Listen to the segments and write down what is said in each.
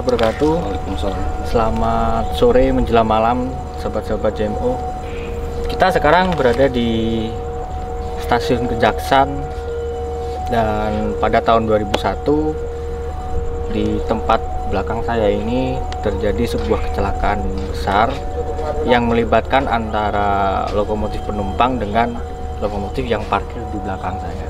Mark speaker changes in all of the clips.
Speaker 1: wabarakatuh.
Speaker 2: Waalaikumsalam.
Speaker 1: Selamat sore menjelang malam, sahabat-sahabat JMO. Kita sekarang berada di stasiun Kejaksan, dan pada tahun 2001 di tempat belakang saya ini terjadi sebuah kecelakaan besar yang melibatkan antara lokomotif penumpang dengan lokomotif yang parkir di belakang saya.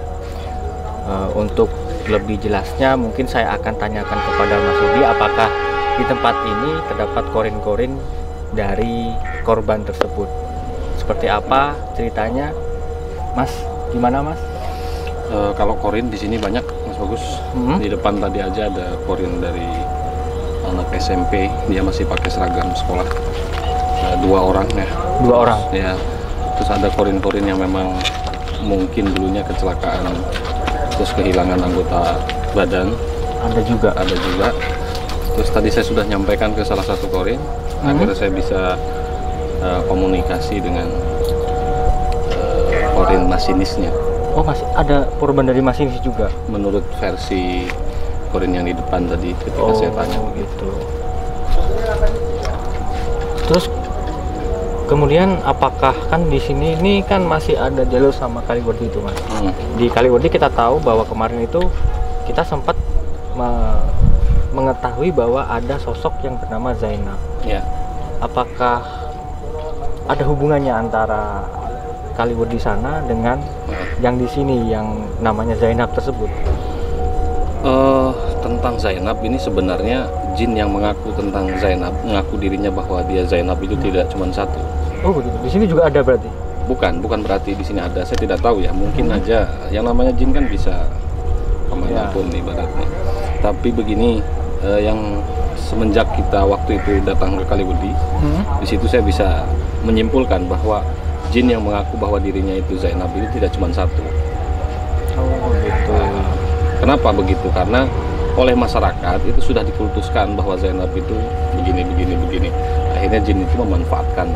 Speaker 1: Untuk lebih jelasnya mungkin saya akan tanyakan kepada Mas Rudi, apakah di tempat ini terdapat korin-korin dari korban tersebut. Seperti apa ceritanya, Mas? Gimana, Mas?
Speaker 2: Kalau korin di sini banyak, Mas Bagus. Di depan tadi aja ada korin dari anak SMP, dia masih pakai seragam sekolah. 2 orang ya.
Speaker 1: 2 orang.
Speaker 2: Ya. Terus ada korin-korin yang memang mungkin dulunya kecelakaan, terus kehilangan anggota badan.
Speaker 1: Ada juga.
Speaker 2: Terus tadi saya sudah nyampaikan ke salah satu korin, akhirnya saya bisa komunikasi dengan korin masinisnya.
Speaker 1: Oh, masih ada korban dari masinis juga?
Speaker 2: Menurut versi korin yang di depan tadi ketika saya tanya.
Speaker 1: Gitu. Terus kemudian apakah kan di sini ini kan masih ada jalur sama Kaliwerdi itu, Mas? Di Kaliwerdi kita tahu bahwa kemarin itu kita sempat mengetahui bahwa ada sosok yang bernama Zainab.
Speaker 2: Ya.
Speaker 1: Apakah ada hubungannya antara Kaliwerdi sana dengan yang di sini yang namanya Zainab tersebut?
Speaker 2: Tentang Zainab ini sebenarnya jin yang mengaku tentang Zainab, mengaku dirinya bahwa dia Zainab itu tidak cuma satu. Oh begitu.
Speaker 1: Di sini juga ada berarti?
Speaker 2: Bukan berarti di sini ada. Saya tidak tahu ya. Mungkin aja yang namanya jin kan bisa kemanapun ibaratnya. Tapi begini, yang semenjak kita waktu itu datang ke Kaliwerdi, di situ saya bisa menyimpulkan bahwa jin yang mengaku bahwa dirinya itu Zainab itu tidak cuma satu.
Speaker 1: Oh gitu.
Speaker 2: Kenapa begitu? Karena oleh masyarakat itu sudah dikultuskan bahwa Zainab itu begini. Akhirnya jin itu memanfaatkan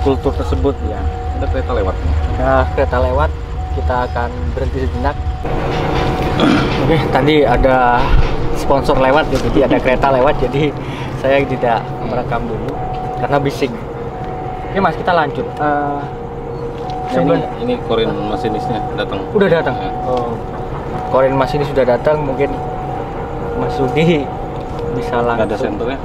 Speaker 1: kultur tersebut ya.
Speaker 2: Ada kereta lewat.
Speaker 1: Nah, kereta lewat, kita akan berhenti sejenak. Oke, tadi ada sponsor lewat, jadi ada kereta lewat, jadi saya tidak merekam dulu karena bising. Oke Mas, kita lanjut.
Speaker 2: Ini korin masinisnya datang.
Speaker 1: Udah datang.
Speaker 2: Ya.
Speaker 1: Oh, korin masinis sudah datang, mungkin Mas Rudi bisa langsung.
Speaker 2: Ada senternya.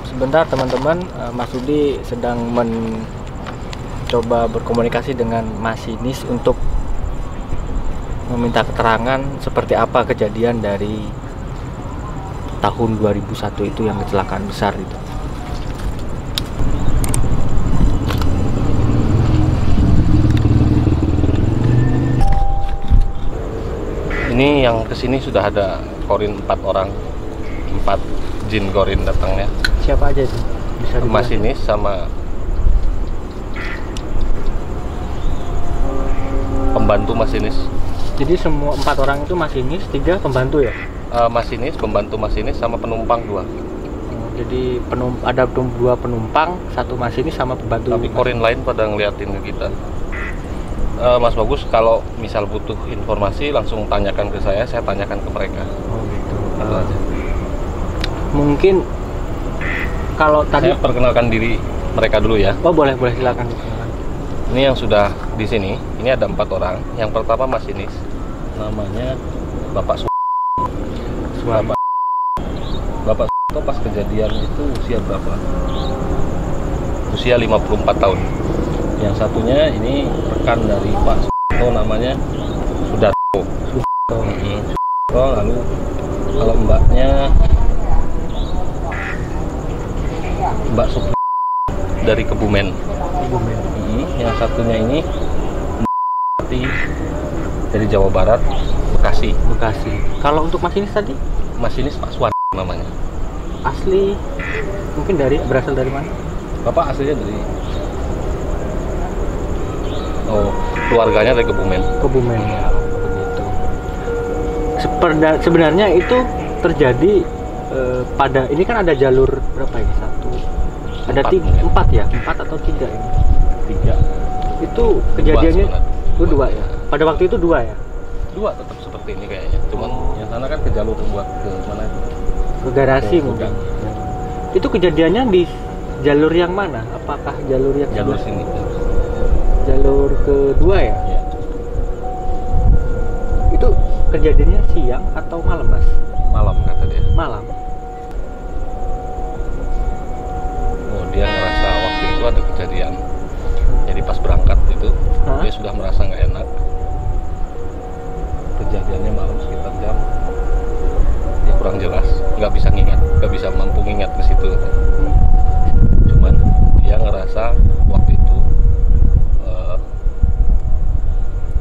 Speaker 1: Sebentar teman-teman, Mas Rudi sedang mencoba berkomunikasi dengan masinis untuk meminta keterangan seperti apa kejadian dari tahun 2001 itu yang kecelakaan besar itu.
Speaker 2: Ini yang kesini sudah ada korin 4 orang, 4 jin korin datangnya.
Speaker 1: Siapa aja itu? Bisa
Speaker 2: masinis sama pembantu masinis.
Speaker 1: Jadi semua 4 orang itu masinis, 3 pembantu ya?
Speaker 2: Masinis, pembantu masinis sama penumpang 2.
Speaker 1: Jadi ada 2 penumpang, 1 masinis sama pembantu.
Speaker 2: Tapi korin lain pada ngeliatin ke kita. Mas Bagus, kalau misal butuh informasi langsung tanyakan ke saya tanyakan ke mereka.
Speaker 1: Oh gitu.
Speaker 2: Itu aja.
Speaker 1: Mungkin kalau tadi
Speaker 2: saya perkenalkan diri mereka dulu ya.
Speaker 1: Oh boleh silakan.
Speaker 2: Ini yang sudah di sini, ini ada 4 orang. Yang pertama masinis, namanya Bapak Bapak itu pas kejadian itu usia berapa? Usia 54 tahun. Yang satunya ini rekan dari Pak Suto, namanya Sudarto. Lalu kalau mbaknya Mbak Sup dari Kebumen. Yang satunya ini dari Jawa Barat, Bekasi.
Speaker 1: Kalau untuk masinis tadi?
Speaker 2: Masinis Pak Swan namanya.
Speaker 1: Asli mungkin berasal dari mana?
Speaker 2: Bapak aslinya dari keluarganya dari Kebumen.
Speaker 1: Ya, begitu. Sebenarnya itu terjadi pada ini kan ada jalur berapa ini? 1 ada 4 ya? 4 atau 3 ini?
Speaker 2: 3.
Speaker 1: Itu kejadiannya 2 ya? Pada waktu itu 2 ya?
Speaker 2: dua tetap seperti ini kayaknya. Cuman yang sana kan ke jalur buat ke mana?
Speaker 1: Ke garasi
Speaker 2: Ke
Speaker 1: mungkin.
Speaker 2: gudang.
Speaker 1: Itu kejadiannya di jalur yang mana? Apakah jalur yang
Speaker 2: Jalur
Speaker 1: sebelah?
Speaker 2: sini.
Speaker 1: Jalur kedua ya?
Speaker 2: Ya.
Speaker 1: Itu kejadiannya siang atau malam, Mas?
Speaker 2: Malam kata dia.
Speaker 1: Malam.
Speaker 2: Oh, dia ngerasa waktu itu ada kejadian. Jadi pas berangkat itu
Speaker 1: Hah?
Speaker 2: dia sudah merasa nggak enak. Kejadiannya malam sekitar jam, ya kurang jelas, nggak bisa ngingat, nggak bisa mampu ngingat ke situ. Cuman dia ngerasa waktu itu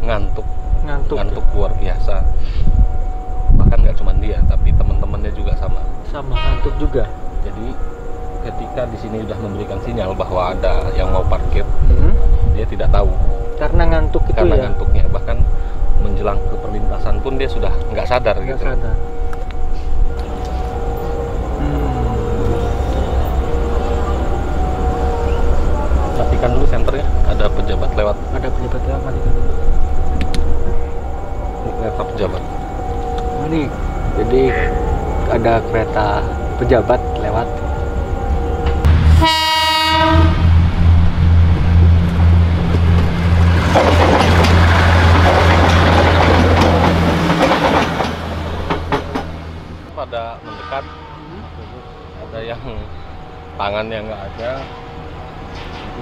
Speaker 2: ngantuk
Speaker 1: Ngantuk.
Speaker 2: luar biasa. Bahkan nggak cuma dia, tapi teman-temannya juga sama.
Speaker 1: Sama ngantuk juga.
Speaker 2: Jadi ketika di sini sudah memberikan sinyal bahwa ada yang mau parkir, dia tidak tahu
Speaker 1: Karena ngantuk itu
Speaker 2: karena
Speaker 1: ya.
Speaker 2: ngantuknya. Bahkan menjelang ke perlintasan pun dia sudah nggak sadar
Speaker 1: Nggak
Speaker 2: gitu.
Speaker 1: sadar.
Speaker 2: Matikan dulu senternya, ada pejabat lewat.
Speaker 1: Ada pejabat lewat, matikan dulu.
Speaker 2: Ini kereta pejabat.
Speaker 1: Ini jadi ada kereta pejabat lewat.
Speaker 2: Pada mendekat, ada yang tangannya nggak ada,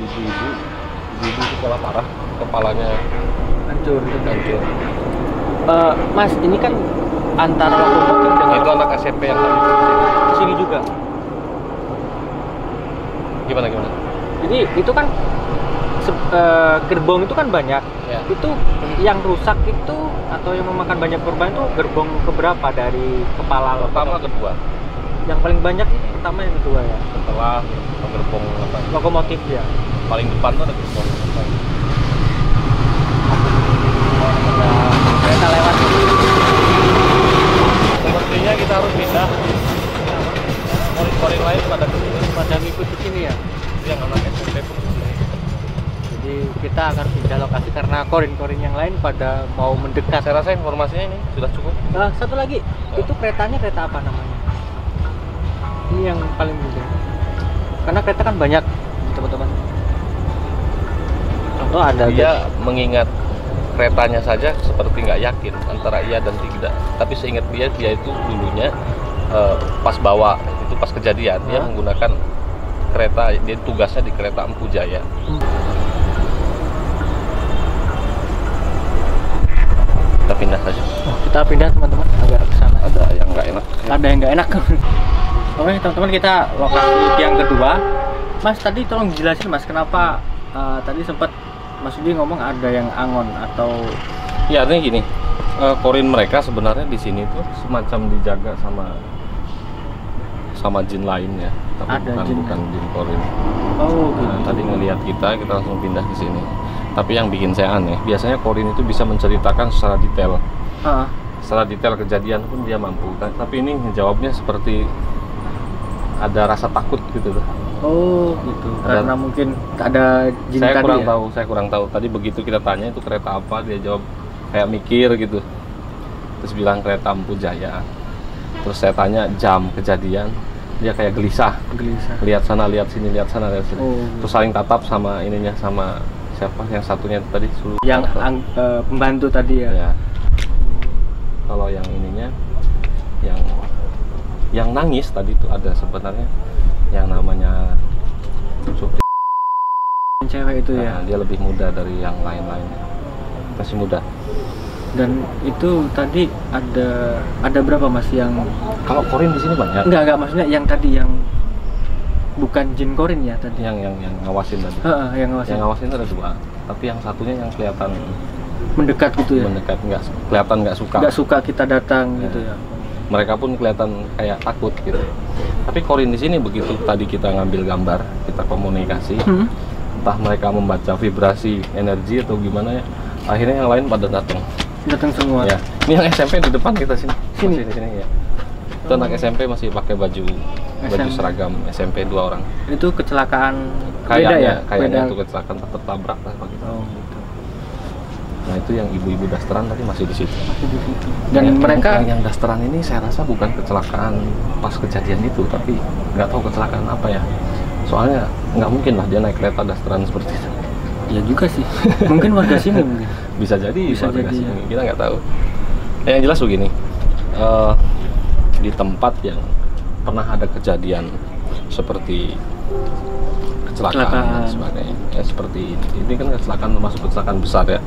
Speaker 2: ibu-ibu kepala parah, kepalanya
Speaker 1: Hancur.
Speaker 2: hancur.
Speaker 1: Mas, ini kan antara lokomotif dengan
Speaker 2: Itu anak SMP yang tadi di sini.
Speaker 1: di sini juga.
Speaker 2: Gimana?
Speaker 1: Jadi itu kan gerbong itu kan banyak.
Speaker 2: Ya.
Speaker 1: Itu yang rusak itu atau yang memakan banyak korban itu gerbong keberapa dari kepala
Speaker 2: Pertama,
Speaker 1: lokomotif?
Speaker 2: kedua,
Speaker 1: Yang paling banyak pertama yang kedua ya.
Speaker 2: setelah gerbong apa?
Speaker 1: Lokomotif ya.
Speaker 2: Paling depan tuh ada gerbong.
Speaker 1: Ada kereta lewat.
Speaker 2: Sepertinya kita harus pindah. Korin-korin lain pada
Speaker 1: ngikut ke sini ya.
Speaker 2: yang anak SMP pun ke sini.
Speaker 1: Jadi kita akan pindah lokasi karena korin-korin yang lain pada mau mendekat.
Speaker 2: Saya rasa informasinya ini sudah cukup.
Speaker 1: Satu lagi, itu keretanya kereta apa namanya? Ini yang paling mudah. Karena kereta kan banyak, teman-teman. Contoh ada
Speaker 2: Dia mengingat keretanya saja seperti nggak yakin antara iya dan tidak. Tapi seingat dia itu dulunya pas bawa itu pas kejadian dia menggunakan kereta, dia tugasnya di kereta Empu Jaya. Kita pindah saja.
Speaker 1: Kita pindah teman-teman agak ke sana.
Speaker 2: Ada yang nggak enak.
Speaker 1: Ada yang nggak enak. Oke teman-teman, kita lokasi yang kedua. Mas tadi tolong dijelasin Mas kenapa tadi sempat Mas Yudi ngomong ada yang angon atau
Speaker 2: Ya artinya gini, korin mereka sebenarnya di sini tuh semacam dijaga sama jin lain ya, tapi
Speaker 1: Ada jin.
Speaker 2: bukan jin korin.
Speaker 1: oh gitu.
Speaker 2: Nah, tadi ngelihat kita langsung pindah ke sini. Tapi yang bikin saya aneh, biasanya korin itu bisa menceritakan secara detail. Secara detail kejadian pun dia mampu. Tapi ini jawabnya seperti ada rasa takut gitu loh.
Speaker 1: Oh gitu.
Speaker 2: Ada-
Speaker 1: Karena mungkin ada jin
Speaker 2: Saya
Speaker 1: tadi
Speaker 2: kurang
Speaker 1: ya?
Speaker 2: tahu, saya kurang tahu. Tadi begitu kita tanya itu kereta apa, dia jawab kayak mikir gitu. Terus bilang kereta Empu Jaya. Terus saya tanya jam kejadian, dia kayak gelisah. Lihat sana, lihat sini, lihat sana, lihat sini.
Speaker 1: Oh.
Speaker 2: Terus saling tatap sama ininya, sama siapa yang satunya tadi Sulu.
Speaker 1: Yang pembantu tadi ya.
Speaker 2: Ya. Kalau yang ininya, yang nangis tadi itu ada sebenarnya yang namanya Supri.
Speaker 1: Cewek itu ya.
Speaker 2: Nah, dia lebih muda dari yang lain-lain, masih muda.
Speaker 1: Dan itu tadi ada berapa Mas yang
Speaker 2: Kalau korin di sini banyak.
Speaker 1: enggak maksudnya yang tadi yang bukan jin korin ya tadi.
Speaker 2: Yang ngawasin tadi.
Speaker 1: Yang ngawasin.
Speaker 2: Yang ngawasin itu ada dua, tapi yang satunya yang kelihatan
Speaker 1: Mendekat gitu ya.
Speaker 2: mendekat, kelihatan nggak suka.
Speaker 1: Nggak suka kita datang
Speaker 2: Ya.
Speaker 1: gitu ya.
Speaker 2: Mereka pun kelihatan kayak takut gitu. Tapi korin di sini begitu tadi kita ngambil gambar, kita komunikasi, entah mereka membaca vibrasi energi atau gimana ya. Akhirnya yang lain pada datang.
Speaker 1: Datang semua.
Speaker 2: Ya, ini yang SMP di depan kita sini.
Speaker 1: Sini?
Speaker 2: Masih di sini ya. Itu anak SMP masih pakai baju
Speaker 1: SMP.
Speaker 2: seragam SMP 2 orang.
Speaker 1: Itu kecelakaan beda
Speaker 2: Kayaknya
Speaker 1: ya?
Speaker 2: kayaknya
Speaker 1: Beda.
Speaker 2: itu kecelakaan tertabrak lah begitu.
Speaker 1: Oh gitu.
Speaker 2: Nah itu yang ibu-ibu dasteran tadi masih di situ.
Speaker 1: Dan mereka
Speaker 2: yang dasteran ini saya rasa bukan kecelakaan pas kejadian itu, tapi nggak tahu kecelakaan apa ya. Soalnya nggak mungkin lah dia naik kereta dasteran seperti itu.
Speaker 1: ya juga sih. Mungkin warga sini mungkin.
Speaker 2: Bisa jadi
Speaker 1: Bisa
Speaker 2: warga
Speaker 1: jadi,
Speaker 2: sini. Kita nggak tahu. Yang jelas begini, di tempat yang pernah ada kejadian seperti kecelakaan dan sebagainya, ya seperti ini kan kecelakaan termasuk kecelakaan besar ya.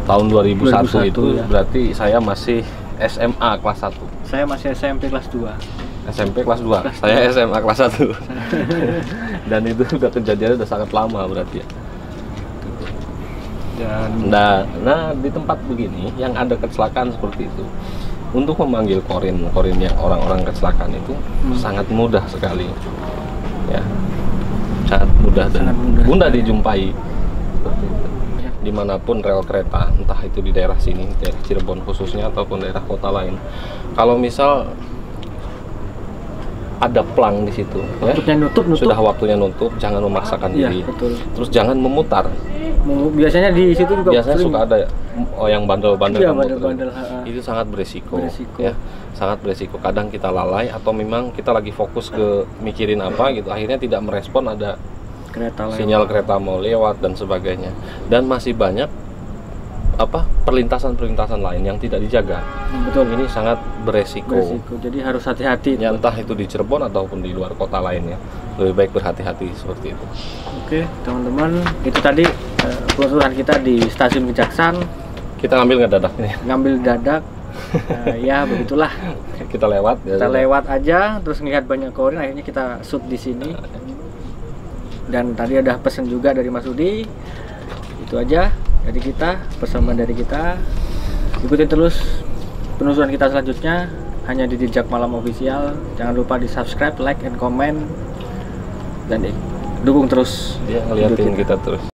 Speaker 2: Tahun 2001 itu
Speaker 1: ya.
Speaker 2: Berarti saya masih SMA kelas 1.
Speaker 1: Saya masih SMP kelas 2.
Speaker 2: SMP kelas 2. Saya SMA kelas 1. Dan itu udah kejadiannya udah sangat lama berarti ya.
Speaker 1: Dan
Speaker 2: Nah di tempat begini yang ada kecelakaan seperti itu, untuk memanggil korin yang orang-orang kecelakaan itu sangat mudah sekali ya, sangat mudah dan mudah dijumpai seperti itu. Dimanapun rel kereta, entah itu di daerah sini, daerah Cirebon khususnya ataupun daerah kota lain, kalau misal ada plang di situ,
Speaker 1: waktunya nutup.
Speaker 2: Sudah waktunya nutup, jangan memaksakan diri.
Speaker 1: Betul.
Speaker 2: Terus jangan memutar.
Speaker 1: Biasanya di situ juga
Speaker 2: Biasanya suka ada yang bandel-bandel.
Speaker 1: Iya,
Speaker 2: memutar.
Speaker 1: bandel-bandel.
Speaker 2: Itu sangat beresiko.
Speaker 1: Beresiko.
Speaker 2: Ya, sangat beresiko. Kadang kita lalai atau memang kita lagi fokus ke mikirin apa gitu, akhirnya tidak merespon ada
Speaker 1: kereta lewat.
Speaker 2: sinyal kereta mau lewat dan sebagainya. Dan masih banyak perlintasan lain yang tidak dijaga.
Speaker 1: Betul.
Speaker 2: Ini sangat beresiko.
Speaker 1: Jadi harus hati-hati.
Speaker 2: Ya, entah itu di Cirebon ataupun di luar kota lainnya, lebih baik berhati-hati seperti itu.
Speaker 1: Oke, teman-teman, itu tadi penelusuran kita di stasiun Kejaksan.
Speaker 2: Kita ngambil nggak dadak ini?
Speaker 1: Ngambil dadak. Ya begitulah.
Speaker 2: Kita lewat.
Speaker 1: Kita lewat aja, terus ngelihat banyak korin, akhirnya kita shoot di sini. Dan tadi ada pesan juga dari Mas Udi. Itu aja dari kita, pesan dari kita. Ikutin terus penelusuran kita selanjutnya hanya di Jejak Malam Official. Jangan lupa di subscribe, like, and comment, dan dukung terus.
Speaker 2: Dia ngeliatin kita terus.